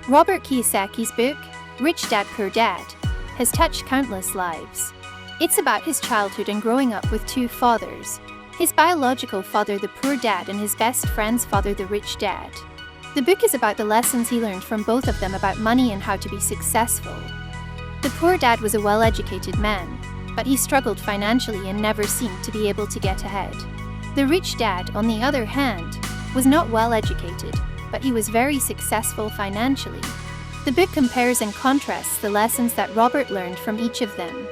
Robert Kiyosaki's book, Rich Dad Poor Dad, has touched countless lives. It's about his childhood and growing up with two fathers, his biological father, the poor dad, and his best friend's father, the rich dad. The book is about the lessons he learned from both of them about money and how to be successful. The poor dad was a well-educated man, but he struggled financially and never seemed to be able to get ahead. The rich dad, on the other hand, was not well-educated, but he was very successful financially. The book compares and contrasts the lessons that Robert learned from each of them.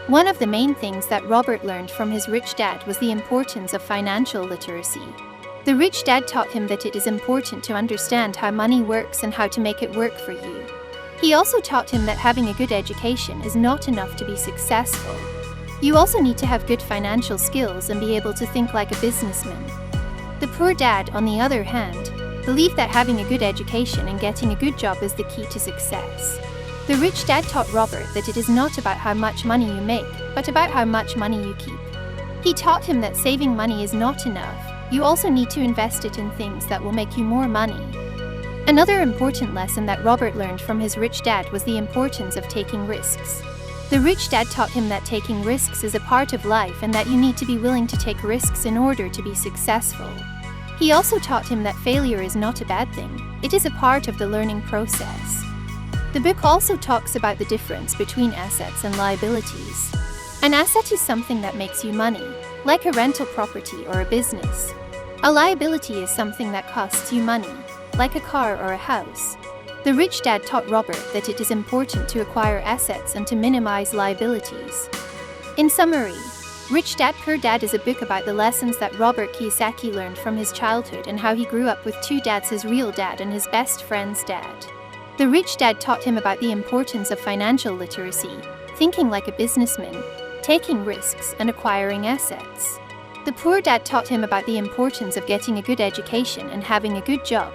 One of the main things that Robert learned from his rich dad was the importance of financial literacy. The rich dad taught him that it is important to understand how money works and how to make it work for you. He also taught him that having a good education is not enough to be successful. You also need to have good financial skills and be able to think like a businessman. The poor dad, on the other hand, believed that having a good education and getting a good job is the key to success. The rich dad taught Robert that it is not about how much money you make, but about how much money you keep. He taught him that saving money is not enough. You also need to invest it in things that will make you more money. Another important lesson that Robert learned from his rich dad was the importance of taking risks. The rich dad taught him that taking risks is a part of life and that you need to be willing to take risks in order to be successful. He also taught him that failure is not a bad thing. It is a part of the learning process. The book also talks about the difference between assets and liabilities. An asset is something that makes you money, like a rental property or a business. A liability is something that costs you money, like a car or a house. The rich dad taught Robert that it is important to acquire assets and to minimize liabilities. In summary, Rich Dad Poor Dad is a book about the lessons that Robert Kiyosaki learned from his childhood and how he grew up with two dads, his real dad and his best friend's dad. The rich dad taught him about the importance of financial literacy, thinking like a businessman, taking risks, and acquiring assets. The poor dad taught him about the importance of getting a good education and having a good job.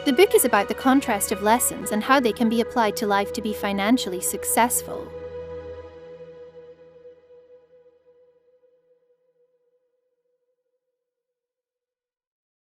The book is about the contrast of lessons and how they can be applied to life to be financially successful.